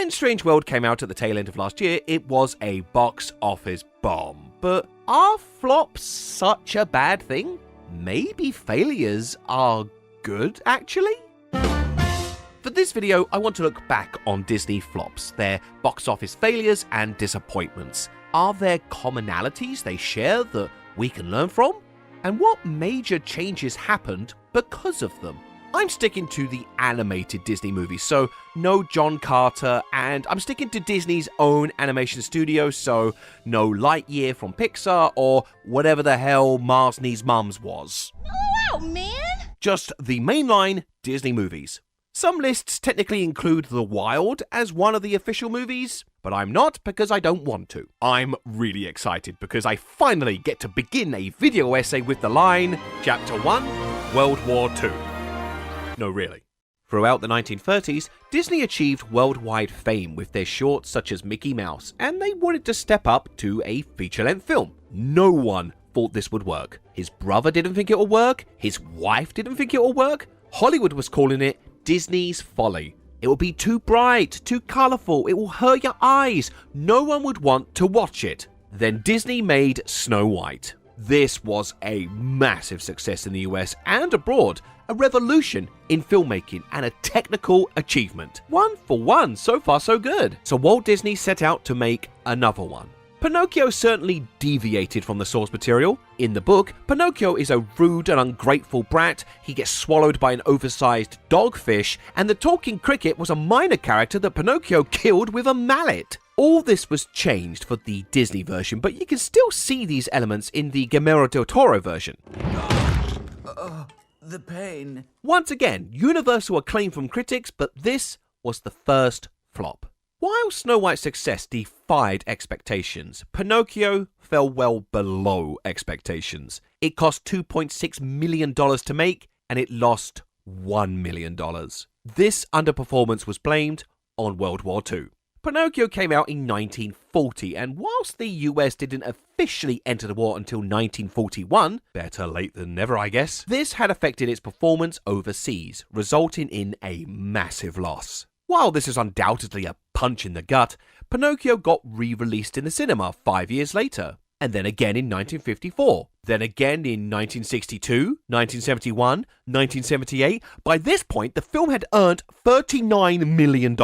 When Strange World came out at the tail end of last year, it was a box office bomb. But are flops such a bad thing? Maybe failures are good, actually? For this video, I want to look back on Disney flops, their box office failures and disappointments. Are there commonalities they share that we can learn from? And what major changes happened because of them? I'm sticking to the animated Disney movies, so no John Carter, and I'm sticking to Disney's own animation studio, so no Lightyear from Pixar or whatever the hell Mars Needs Mums was. Mellow out, man! Just the mainline Disney movies. Some lists technically include The Wild as one of the official movies, but I'm not because I don't want to. I'm really excited because I finally get to begin a video essay with the line, Chapter 1, World War II. No, really. Throughout the 1930s, Disney achieved worldwide fame with their shorts such as Mickey Mouse, and they wanted to step up to a feature-length film. No one thought this would work. His brother didn't think it would work, his wife didn't think it would work, Hollywood was calling it Disney's folly. It will be too bright, too colourful, it will hurt your eyes, no one would want to watch it. Then Disney made Snow White. This was a massive success in the US and abroad, a revolution in filmmaking and a technical achievement. One for one, so far so good. So Walt Disney set out to make another one. Pinocchio certainly deviated from the source material. In the book, Pinocchio is a rude and ungrateful brat, he gets swallowed by an oversized dogfish, and the talking cricket was a minor character that Pinocchio killed with a mallet. All this was changed for the Disney version, but you can still see these elements in the Guillermo del Toro version. The pain. Once again, universal acclaim from critics, but this was the first flop. While Snow White's success defied expectations, Pinocchio fell well below expectations. It cost $2.6 million to make, and it lost $1 million. This underperformance was blamed on World War II. Pinocchio came out in 1940, and whilst the US didn't officially enter the war until 1941, better late than never I guess, this had affected its performance overseas, resulting in a massive loss. While this is undoubtedly a punch in the gut, Pinocchio got re-released in the cinema 5 years later, and then again in 1954, then again in 1962, 1971, 1978. By this point, the film had earned $39 million.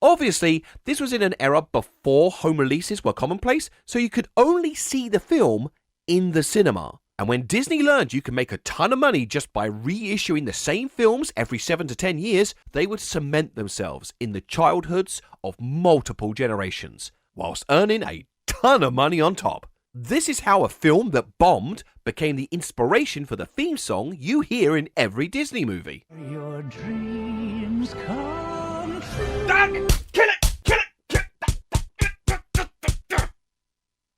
Obviously, this was in an era before home releases were commonplace, so you could only see the film in the cinema. And when Disney learned you could make a ton of money just by reissuing the same films every 7 to 10 years, they would cement themselves in the childhoods of multiple generations, whilst earning a ton of money on top. This is how a film that bombed became the inspiration for the theme song you hear in every Disney movie. Your dreams come true. Kill it!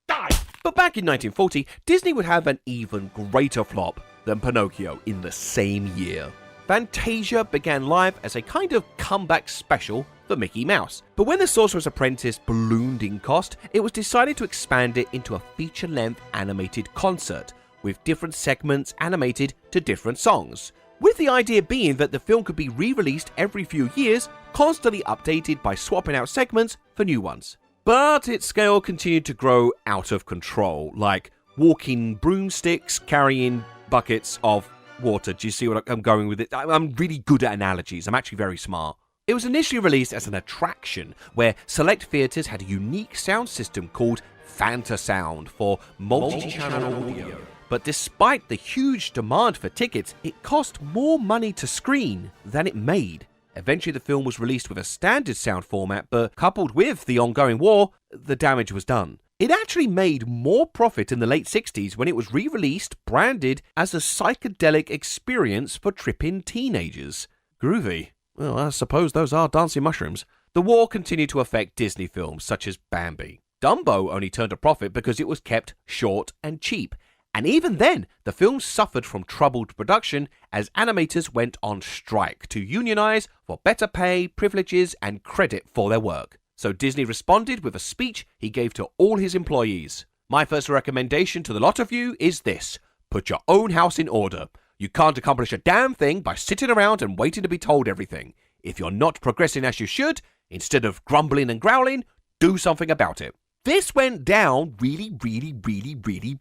Die! But back in 1940, Disney would have an even greater flop than Pinocchio in the same year. Fantasia began live as a kind of comeback special for Mickey Mouse. But when The Sorcerer's Apprentice ballooned in cost, it was decided to expand it into a feature-length animated concert, with different segments animated to different songs, with the idea being that the film could be re-released every few years, constantly updated by swapping out segments for new ones. But its scale continued to grow out of control, like walking broomsticks carrying buckets of water. Do you see what I'm going with it? I'm really good at analogies. I'm actually very smart. It was initially released as an attraction where select theatres had a unique sound system called Fantasound for multi-channel audio. But despite the huge demand for tickets, it cost more money to screen than it made. Eventually the film was released with a standard sound format, but coupled with the ongoing war, the damage was done. It actually made more profit in the late 60s when it was re-released, branded as a psychedelic experience for tripping teenagers. Groovy. Well, I suppose those are dancing mushrooms. The war continued to affect Disney films such as Bambi. Dumbo only turned a profit because it was kept short and cheap. And even then, the film suffered from troubled production as animators went on strike to unionize for better pay, privileges, and credit for their work. So Disney responded with a speech he gave to all his employees. My first recommendation to the lot of you is this: put your own house in order. You can't accomplish a damn thing by sitting around and waiting to be told everything. If you're not progressing as you should, Instead of grumbling and growling, do something about it. This went down really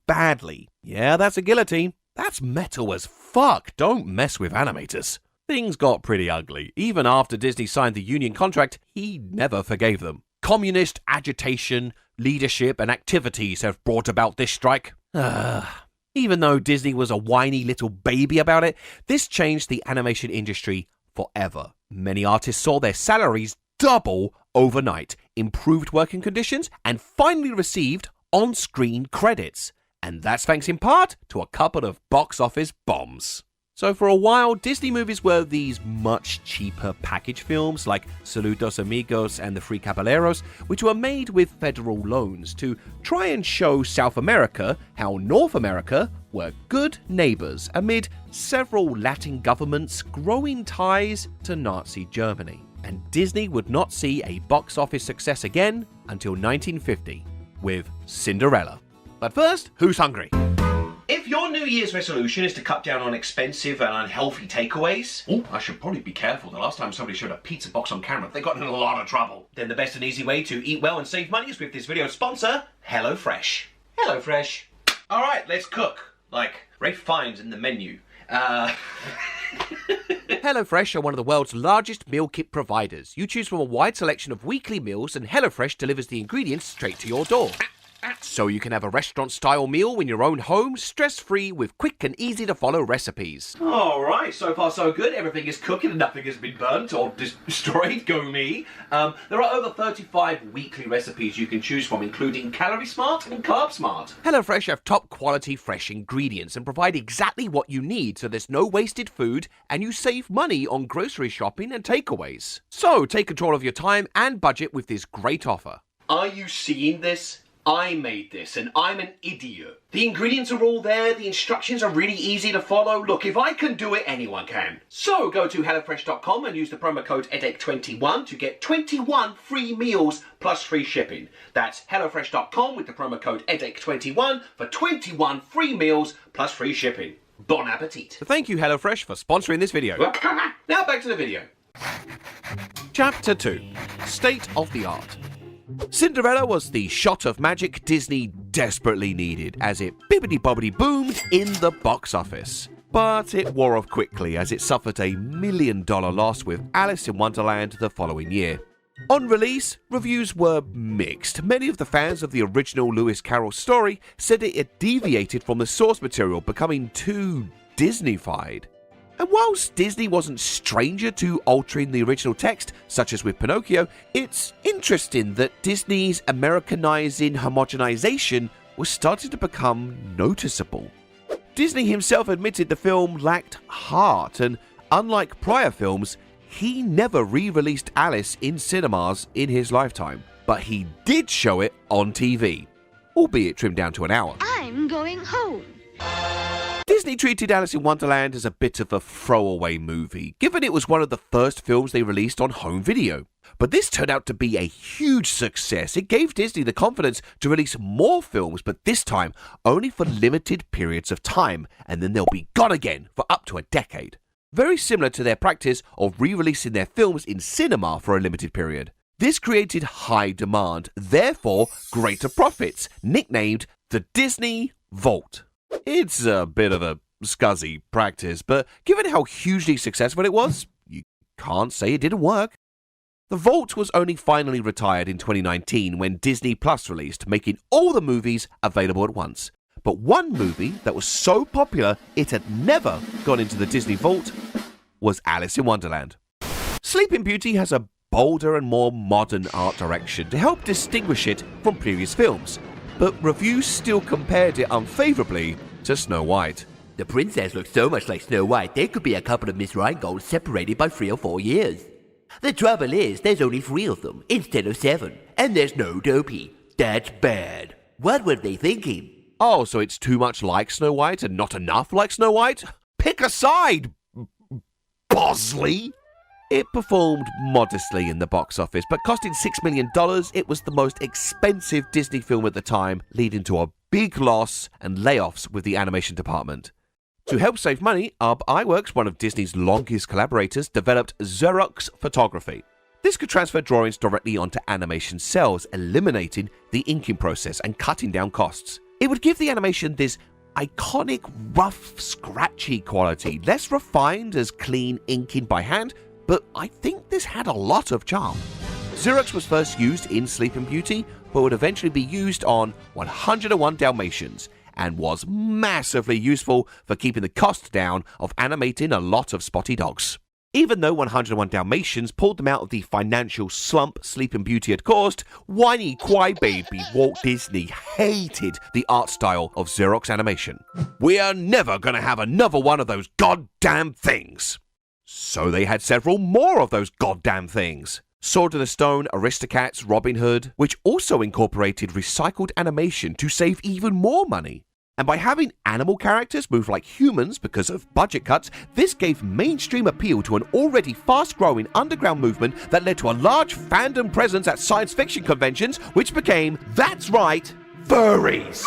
badly. Yeah, that's a guillotine. That's metal as fuck. Don't mess with animators. Things got pretty ugly. Even after Disney signed the union contract, he never forgave them. Communist agitation, leadership, and activities have brought about this strike. Even though Disney was a whiny little baby about it, this changed the animation industry forever. Many artists saw their salaries double overnight, improved working conditions, and finally received on-screen credits. And that's thanks in part to a couple of box office bombs. So for a while, Disney movies were these much cheaper package films like Saludos Amigos and The Three Caballeros, which were made with federal loans to try and show South America how North America were good neighbors amid several Latin governments' growing ties to Nazi Germany. And Disney would not see a box office success again until 1950 with Cinderella. But first, who's hungry? If your New Year's resolution is to cut down on expensive and unhealthy takeaways, I should probably be careful. The last time somebody showed a pizza box on camera, they got in a lot of trouble. Then the best and easy way to eat well and save money is with this video's sponsor, HelloFresh. HelloFresh. All right, let's cook. Like Rafe Fiennes in the menu. HelloFresh are one of the world's largest meal kit providers. You choose from a wide selection of weekly meals, and HelloFresh delivers the ingredients straight to your door. So you can have a restaurant-style meal in your own home, stress-free, with quick and easy-to-follow recipes. All right, so far so good. Everything is cooking and nothing has been burnt or destroyed. Go me. There are over 35 weekly recipes you can choose from, including Calorie Smart and Carb Smart. HelloFresh have top-quality fresh ingredients and provide exactly what you need, so there's no wasted food, and you save money on grocery shopping and takeaways. So take control of your time and budget with this great offer. Are you seeing this? I made this, and I'm an idiot. The ingredients are all there, the instructions are really easy to follow. Look, if I can do it, anyone can. So go to HelloFresh.com and use the promo code Eddache21 to get 21 free meals plus free shipping. That's HelloFresh.com with the promo code Eddache21 for 21 free meals plus free shipping. Bon appetit. Thank you, HelloFresh, for sponsoring this video. Now back to the video. Chapter 2. State of the Art. Cinderella was the shot of magic Disney desperately needed, as it bibbidi-bobbidi boomed in the box office. But it wore off quickly as it suffered a $1 million loss with Alice in Wonderland the following year. On release, reviews were mixed. Many of the fans of the original Lewis Carroll story said it had deviated from the source material, becoming too Disney-fied. And whilst Disney wasn't stranger to altering the original text, such as with Pinocchio, it's interesting that Disney's Americanizing homogenization was starting to become noticeable. Disney himself admitted the film lacked heart, and unlike prior films, he never re-released Alice in cinemas in his lifetime, but he did show it on TV, albeit trimmed down to an hour. I'm going home. Disney treated Alice in Wonderland as a bit of a throwaway movie, given it was one of the first films they released on home video. But this turned out to be a huge success. It gave Disney the confidence to release more films, but this time only for limited periods of time, and then they'll be gone again for up to a decade. Very similar to their practice of re-releasing their films in cinema for a limited period. This created high demand, therefore greater profits, nicknamed the Disney Vault. It's a bit of a scuzzy practice, but given how hugely successful it was, you can't say it didn't work. The Vault was only finally retired in 2019 when Disney Plus released, making all the movies available at once. But one movie that was so popular it had never gone into the Disney Vault was Alice in Wonderland. Sleeping Beauty has a bolder and more modern art direction to help distinguish it from previous films, but reviews still compared it unfavorably to Snow White. The princess looks so much like Snow White, there could be a couple of Miss Rhinegold separated by 3 or 4 years. The trouble is, there's only 3 of them, instead of 7, and there's no Dopey. That's bad. What were they thinking? Oh, so it's too much like Snow White and not enough like Snow White? Pick a side, Bosley! It performed modestly in the box office, but costing $6 million, it was the most expensive Disney film at the time, leading to a big loss and layoffs with the animation department. To help save money, Iwerks, one of Disney's longest collaborators, developed Xerox photography. This could transfer drawings directly onto animation cells, eliminating the inking process and cutting down costs. It would give the animation this iconic, rough, scratchy quality, less refined as clean inking by hand, but I think this had a lot of charm. Xerox was first used in Sleeping Beauty, but would eventually be used on 101 Dalmatians, and was massively useful for keeping the cost down of animating a lot of spotty dogs. Even though 101 Dalmatians pulled them out of the financial slump Sleeping Beauty had caused, whiny crybaby Walt Disney hated the art style of Xerox animation. "We are never gonna have another one of those goddamn things!" So they had several more of those goddamn things. Sword in the Stone, Aristocats, Robin Hood, which also incorporated recycled animation to save even more money. And by having animal characters move like humans because of budget cuts, this gave mainstream appeal to an already fast-growing underground movement that led to a large fandom presence at science fiction conventions, which became, that's right, furries.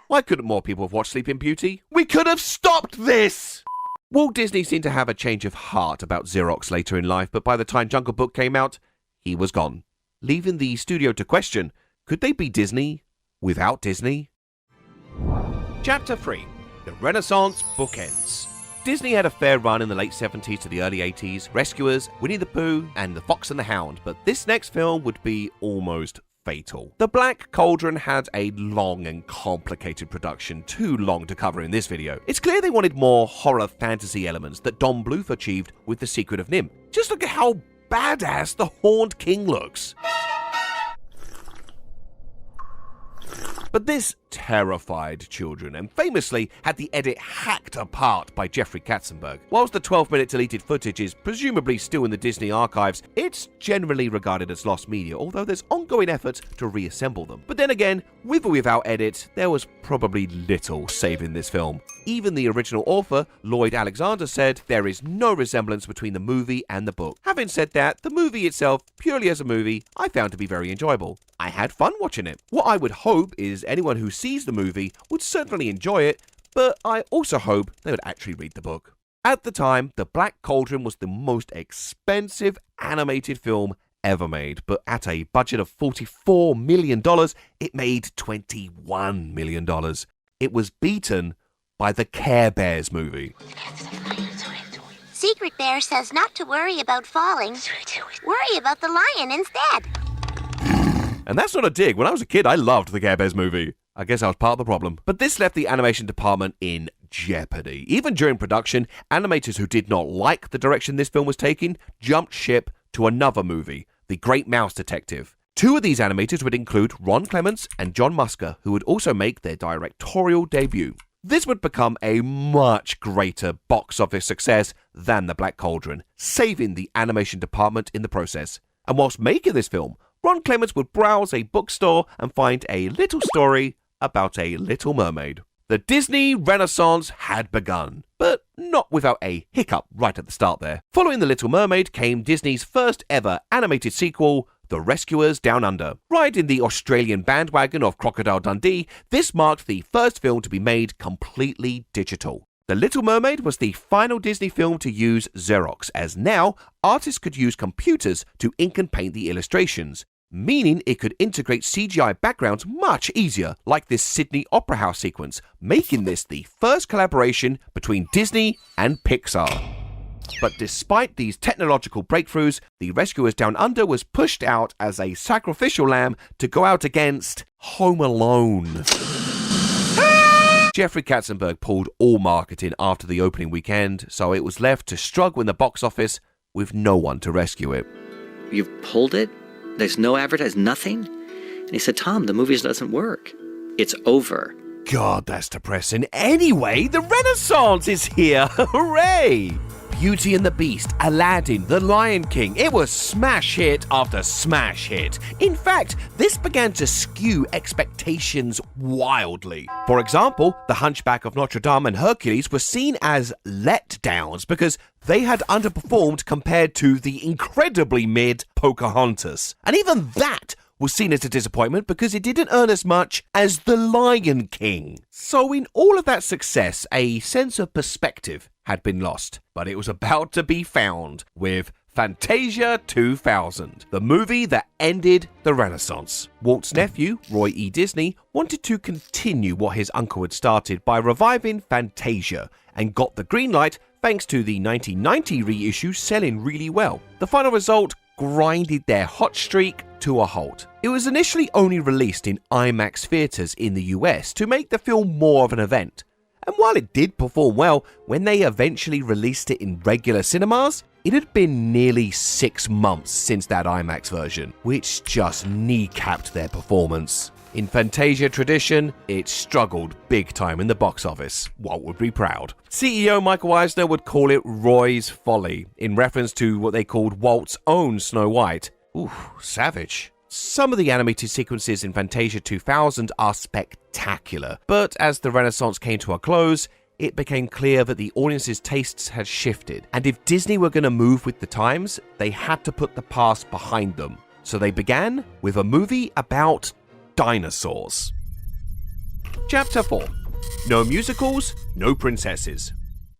Why couldn't more people have watched Sleeping Beauty? We could have stopped this! Walt Disney seemed to have a change of heart about Xerox later in life, but by the time Jungle Book came out, he was gone, leaving the studio to question, could they be Disney without Disney? Chapter 3. The Renaissance Bookends. Disney had a fair run in the late 70s to the early 80s, Rescuers, Winnie the Pooh, and The Fox and the Hound, but this next film would be almost fatal. The Black Cauldron had a long and complicated production, too long to cover in this video. It's clear they wanted more horror fantasy elements that Don Bluth achieved with The Secret of Nim. Just look at how badass the Horned King looks. But this terrified children, and famously had the edit hacked apart by Jeffrey Katzenberg. Whilst the 12-minute deleted footage is presumably still in the Disney archives, it's generally regarded as lost media, although there's ongoing efforts to reassemble them. But then again, with or without edit, there was probably little saving this film. Even the original author, Lloyd Alexander, said there is no resemblance between the movie and the book. Having said that, the movie itself, purely as a movie, I found to be very enjoyable. I had fun watching it. What I would hope is anyone who sees the movie would certainly enjoy it, but I also hope they would actually read the book. At the time, The Black Cauldron was the most expensive animated film ever made, but at a budget of $44 million, it made $21 million. It was beaten by the Care Bears movie. Secret Bear says not to worry about falling. Worry about the lion instead. And that's not a dig. When I was a kid, I loved the Care Bears movie. I guess I was part of the problem. But this left the animation department in jeopardy. Even during production, animators who did not like the direction this film was taking jumped ship to another movie, The Great Mouse Detective. Two of these animators would include Ron Clements and John Musker, who would also make their directorial debut. This would become a much greater box office success than The Black Cauldron, saving the animation department in the process. And whilst making this film, Ron Clements would browse a bookstore and find a little story about a Little Mermaid. The Disney Renaissance had begun, but not without a hiccup right at the start there. Following The Little Mermaid came Disney's first ever animated sequel, The Rescuers Down Under. Riding the Australian bandwagon of Crocodile Dundee, this marked the first film to be made completely digital. The Little Mermaid was the final Disney film to use Xerox, as now artists could use computers to ink and paint the illustrations, meaning it could integrate CGI backgrounds much easier, like this Sydney Opera House sequence, making this the first collaboration between Disney and Pixar. But despite these technological breakthroughs, The Rescuers Down Under was pushed out as a sacrificial lamb to go out against Home Alone. Jeffrey Katzenberg pulled all marketing after the opening weekend, so it was left to struggle in the box office with no one to rescue it. You've pulled it? There's no advertising, nothing? And he said, Tom, the movie doesn't work. It's over. God, that's depressing. Anyway, the Renaissance is here. Hooray! Beauty and the Beast, Aladdin, The Lion King. It was smash hit after smash hit. In fact, this began to skew expectations wildly. For example, The Hunchback of Notre Dame and Hercules were seen as letdowns because they had underperformed compared to the incredibly mid Pocahontas. And even that was seen as a disappointment because it didn't earn as much as The Lion King. So in all of that success, a sense of perspective had been lost, but it was about to be found with Fantasia 2000, the movie that ended the Renaissance. Walt's nephew, Roy E. Disney, wanted to continue what his uncle had started by reviving Fantasia, and got the green light thanks to the 1990 reissue selling really well. The final result grinded their hot streak to a halt. It was initially only released in IMAX theaters in the US to make the film more of an event. And while it did perform well, when they eventually released it in regular cinemas, it had been nearly 6 months since that IMAX version, which just kneecapped their performance. In Fantasia tradition, it struggled big time in the box office. Walt would be proud. CEO Michael Eisner would call it Roy's Folly, in reference to what they called Walt's own Snow White. Ooh, savage. Some of the animated sequences in Fantasia 2000 are spectacular, but as the Renaissance came to a close, it became clear that the audience's tastes had shifted, and if Disney were going to move with the times, they had to put the past behind them. So they began with a movie about dinosaurs. Chapter 4. No musicals, no princesses.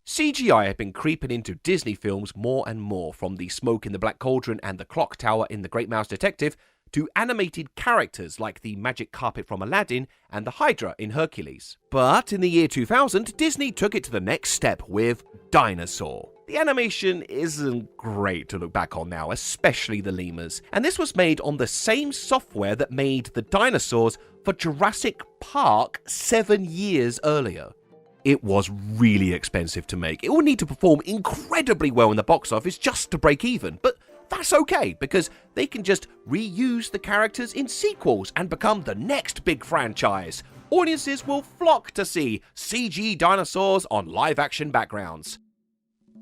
CGI had been creeping into Disney films more and more, from the smoke in the Black Cauldron and the clock tower in The Great Mouse Detective, to animated characters like the magic carpet from Aladdin and the Hydra in Hercules. But in the year 2000, Disney took it to the next step with Dinosaur. The animation isn't great to look back on now, especially the lemurs, and this was made on the same software that made the dinosaurs for Jurassic Park 7 years earlier. It was really expensive to make. It would need to perform incredibly well in the box office just to break even, but that's okay, because they can just reuse the characters in sequels and become the next big franchise. Audiences will flock to see CG dinosaurs on live-action backgrounds.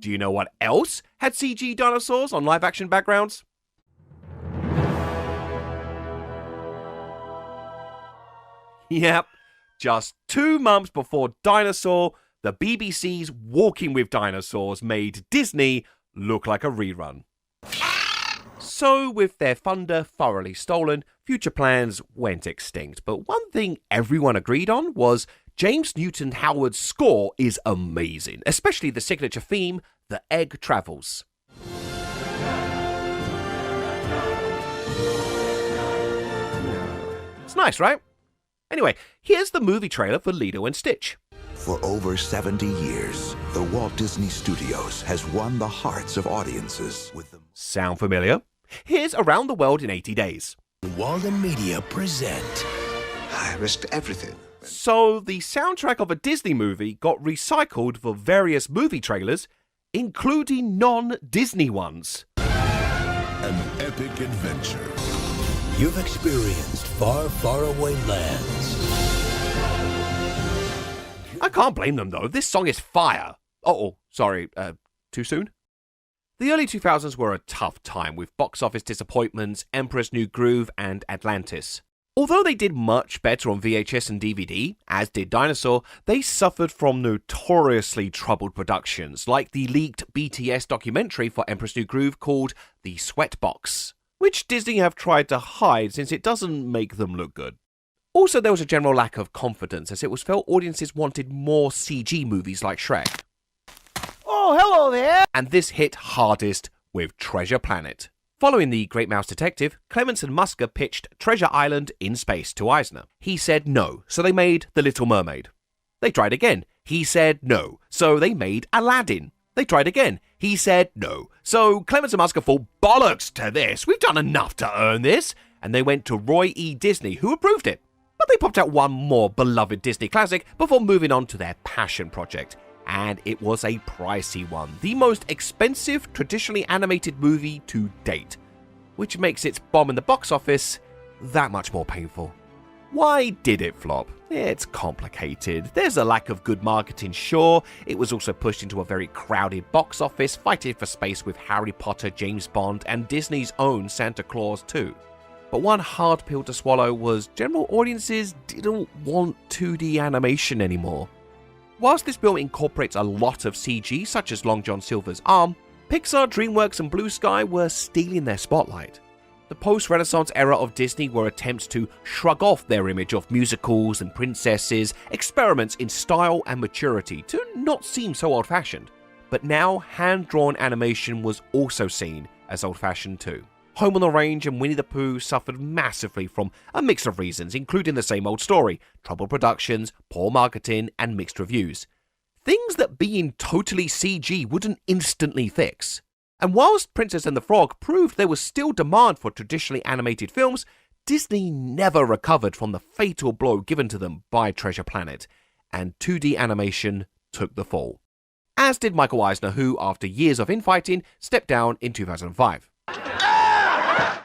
Do you know what else had CG dinosaurs on live-action backgrounds? Yep, just 2 months before Dinosaur, the BBC's Walking with Dinosaurs made Disney look like a rerun. So, with their thunder thoroughly stolen, future plans went extinct. But one thing everyone agreed on was James Newton Howard's score is amazing, especially the signature theme, The Egg Travels. It's nice, right? Anyway, here's the movie trailer for Lilo and Stitch. For over 70 years, the Walt Disney Studios has won the hearts of audiences with the... Sound familiar? Here's Around the World in 80 Days. Walden Media present. I risked everything. So, the soundtrack of a Disney movie got recycled for various movie trailers, including non-Disney ones. An epic adventure. You've experienced far, far away lands. I can't blame them though, this song is fire. Oh, sorry, too soon? The early 2000s were a tough time with box office disappointments, Emperor's New Groove, and Atlantis. Although they did much better on VHS and DVD, as did Dinosaur, they suffered from notoriously troubled productions, like the leaked BTS documentary for Emperor's New Groove called The Sweatbox, which Disney have tried to hide since it doesn't make them look good. Also, there was a general lack of confidence, as it was felt audiences wanted more CG movies like Shrek. Oh, hello there! And this hit hardest with Treasure Planet. Following The Great Mouse Detective, Clements and Musker pitched Treasure Island in Space to Eisner. He said no, so they made The Little Mermaid. They tried again. He said no, so they made Aladdin. They tried again. He said no. So Clements and Musker thought, bollocks to this, we've done enough to earn this. And they went to Roy E. Disney, who approved it. But they popped out one more beloved Disney classic before moving on to their passion project. And it was a pricey one, the most expensive traditionally animated movie to date, which makes its bomb in the box office that much more painful. Why did it flop? It's complicated. There's a lack of good marketing, sure. It was also pushed into a very crowded box office, fighting for space with Harry Potter, James Bond, and Disney's own Santa Claus too. But one hard pill to swallow was general audiences didn't want 2D animation anymore. Whilst this film incorporates a lot of CG, such as Long John Silver's arm, Pixar, DreamWorks, and Blue Sky were stealing their spotlight. The post-Renaissance era of Disney were attempts to shrug off their image of musicals and princesses, experiments in style and maturity to not seem so old-fashioned. But now, hand-drawn animation was also seen as old-fashioned too. Home on the Range and Winnie the Pooh suffered massively from a mix of reasons, including the same old story, troubled productions, poor marketing, and mixed reviews. Things that being totally CG wouldn't instantly fix. And whilst Princess and the Frog proved there was still demand for traditionally animated films, Disney never recovered from the fatal blow given to them by Treasure Planet, and 2D animation took the fall. As did Michael Eisner, who, after years of infighting, stepped down in 2005.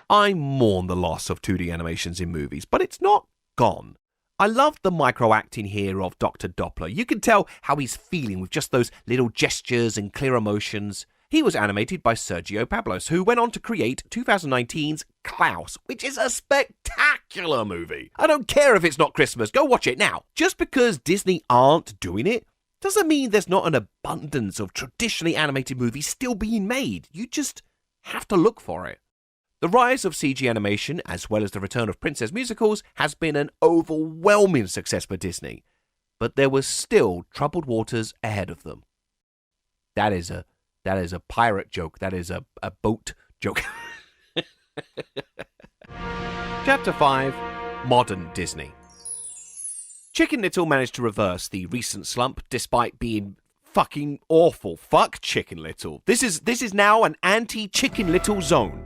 I mourn the loss of 2D animations in movies, but it's not gone. I love the micro-acting here of Dr. Doppler. You can tell how he's feeling with just those little gestures and clear emotions. He was animated by Sergio Pablos, who went on to create 2019's Klaus, which is a spectacular movie. I don't care if it's not Christmas, go watch it now. Just because Disney aren't doing it, doesn't mean there's not an abundance of traditionally animated movies still being made. You just have to look for it. The rise of CG animation, as well as the return of princess musicals, has been an overwhelming success for Disney. But there was still troubled waters ahead of them. That is a pirate joke. That is a boat joke. Chapter 5. Modern Disney. Chicken Little managed to reverse the recent slump despite being fucking awful. Fuck Chicken Little. This is now an anti-Chicken Little zone.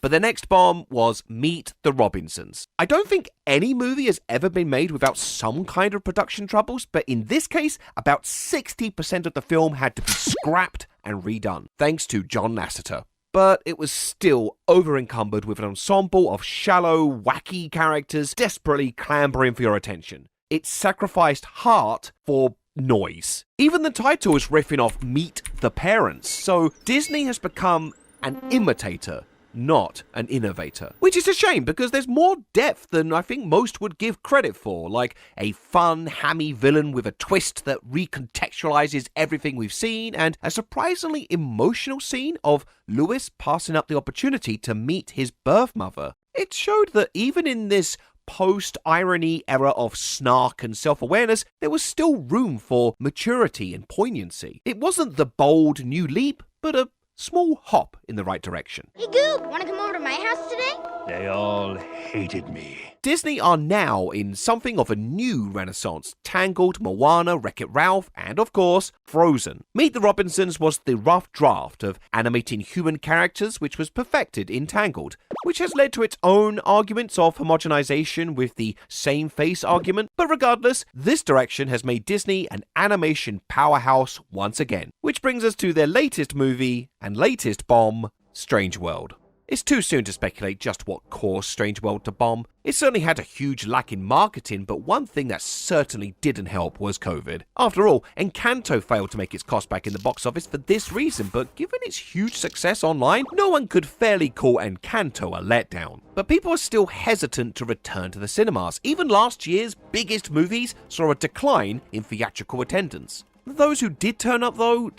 But the next bomb was Meet the Robinsons. I don't think any movie has ever been made without some kind of production troubles, but in this case, about 60% of the film had to be scrapped and redone, thanks to John Lasseter. But it was still over-encumbered with an ensemble of shallow, wacky characters desperately clambering for your attention. It sacrificed heart for noise. Even the title is riffing off Meet the Parents, so Disney has become an imitator, not an innovator. Which is a shame, because there's more depth than I think most would give credit for, like a fun, hammy villain with a twist that recontextualizes everything we've seen, and a surprisingly emotional scene of Louis passing up the opportunity to meet his birth mother. It showed that even in this post-irony era of snark and self-awareness, there was still room for maturity and poignancy. It wasn't the bold new leap, but a small hop in the right direction. Hey, Goop, wanna come over to my house today? They all hated me. Disney are now in something of a new renaissance. Tangled, Moana, Wreck-It Ralph, and of course, Frozen. Meet the Robinsons was the rough draft of animating human characters which was perfected in Tangled, which has led to its own arguments of homogenization with the same face argument. But regardless, this direction has made Disney an animation powerhouse once again. Which brings us to their latest movie and latest bomb, Strange World. It's too soon to speculate just what caused Strange World to bomb. It certainly had a huge lack in marketing, but one thing that certainly didn't help was COVID. After all, Encanto failed to make its cost back in the box office for this reason, but given its huge success online, no one could fairly call Encanto a letdown. But people are still hesitant to return to the cinemas. Even last year's biggest movies saw a decline in theatrical attendance. Those who did turn up, though,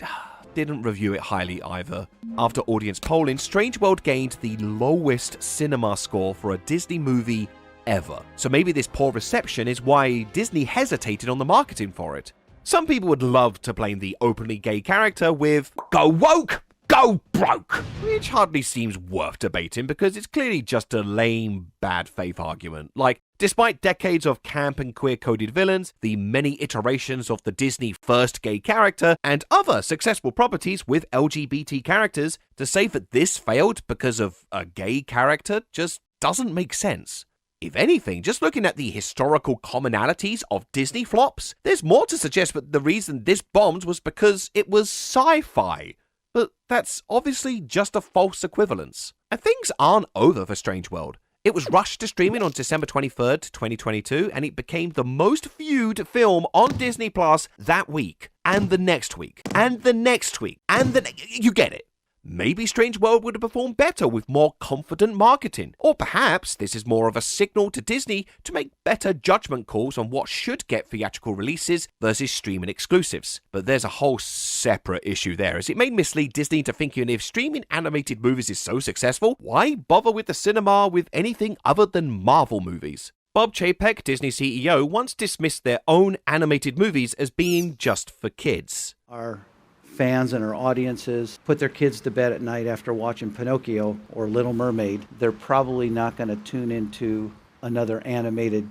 didn't review it highly either. After audience polling, Strange World gained the lowest cinema score for a Disney movie ever. So maybe this poor reception is why Disney hesitated on the marketing for it. Some people would love to blame the openly gay character with "Go woke, go broke," which hardly seems worth debating because it's clearly just a lame, bad faith argument. Like, despite decades of camp and queer-coded villains, the many iterations of the Disney first gay character, and other successful properties with LGBT characters, to say that this failed because of a gay character just doesn't make sense. If anything, just looking at the historical commonalities of Disney flops, there's more to suggest that the reason this bombed was because it was sci-fi. But that's obviously just a false equivalence. And things aren't over for Strange World. It was rushed to streaming on December 23rd, 2022, and it became the most viewed film on Disney Plus that week, and the next week, and the next week, and you get it. Maybe Strange World would have performed better with more confident marketing. Or perhaps this is more of a signal to Disney to make better judgment calls on what should get theatrical releases versus streaming exclusives. But there's a whole separate issue there, as it may mislead Disney into thinking if streaming animated movies is so successful, why bother with the cinema with anything other than Marvel movies? Bob Chapek, Disney CEO, once dismissed their own animated movies as being just for kids. Our fans and our audiences put their kids to bed at night after watching Pinocchio or Little Mermaid, they're probably not going to tune into another animated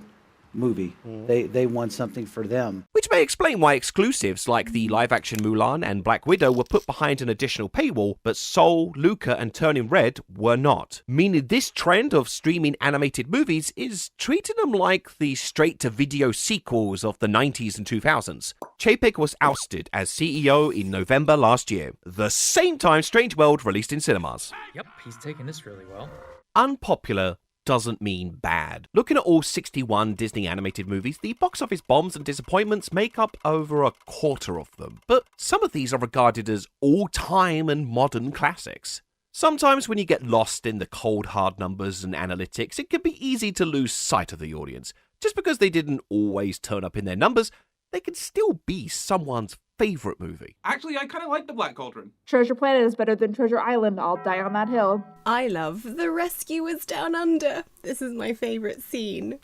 movie. They want something for them. Which may explain why exclusives like the live-action Mulan and Black Widow were put behind an additional paywall, but Soul, Luca, and Turning Red were not. Meaning this trend of streaming animated movies is treating them like the straight-to-video sequels of the 90s and 2000s. Chapek was ousted as CEO in November last year, the same time Strange World released in cinemas. Yep, he's taking this really well. Unpopular doesn't mean bad. Looking at all 61 Disney animated movies, the box office bombs and disappointments make up over a quarter of them. But some of these are regarded as all-time and modern classics. Sometimes when you get lost in the cold hard numbers and analytics, it can be easy to lose sight of the audience. Just because they didn't always turn up in their numbers, they can still be someone's favorite movie. Actually, I kind of like The Black Cauldron. Treasure Planet is better than Treasure Island. I'll die on that hill. I love The Rescuers Down Under. This is my favorite scene.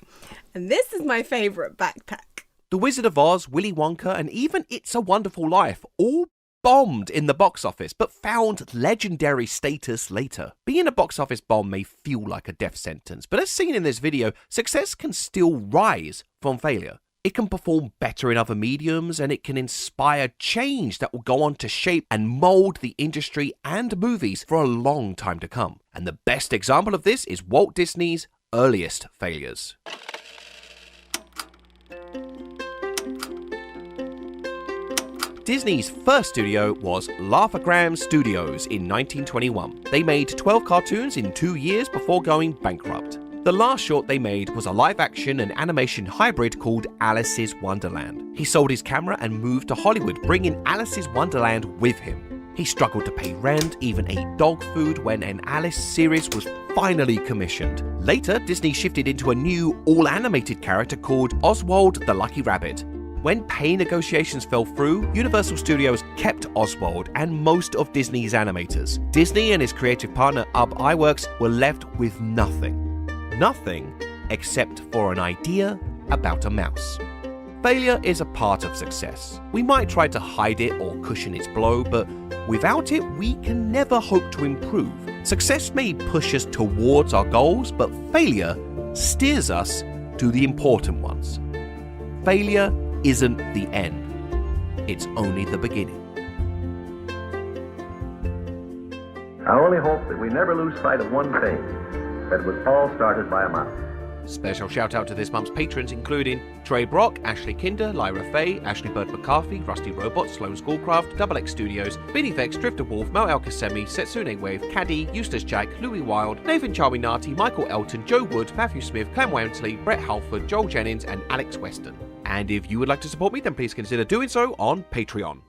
And this is my favorite backpack. The Wizard of Oz, Willy Wonka, and even It's a Wonderful Life all bombed in the box office, but found legendary status later. Being a box office bomb may feel like a death sentence, but as seen in this video, success can still rise from failure. It can perform better in other mediums, and it can inspire change that will go on to shape and mold the industry and movies for a long time to come. And the best example of this is Walt Disney's earliest failures. Disney's first studio was Laugh-O-Gram Studios in 1921. They made 12 cartoons in 2 years before going bankrupt. The last short they made was a live-action and animation hybrid called Alice's Wonderland. He sold his camera and moved to Hollywood, bringing Alice's Wonderland with him. He struggled to pay rent, even ate dog food when an Alice series was finally commissioned. Later, Disney shifted into a new, all-animated character called Oswald the Lucky Rabbit. When pay negotiations fell through, Universal Studios kept Oswald and most of Disney's animators. Disney and his creative partner Ub Iwerks were left with nothing. Nothing except for an idea about a mouse. Failure is a part of success. We might try to hide it or cushion its blow, but without it, we can never hope to improve. Success may push us towards our goals, but failure steers us to the important ones. Failure isn't the end. It's only the beginning. I only hope that we never lose sight of one thing, that was all started by a mouse. Special shout out to this month's patrons, including Trey Brock, Ashley Kinder, Lyra Faye, Ashley Bird McCarthy, Rusty Robot, Sloan Schoolcraft, Double X Studios, Vinny Vex, Drifter Wolf, Mo Alkasemi, Setsune Wave, Caddy, Eustace Jack, Louis Wild, Nathan Charminati, Michael Elton, Joe Wood, Matthew Smith, Clem Wansley, Brett Halford, Joel Jennings, and Alex Weston. And if you would like to support me, then please consider doing so on Patreon.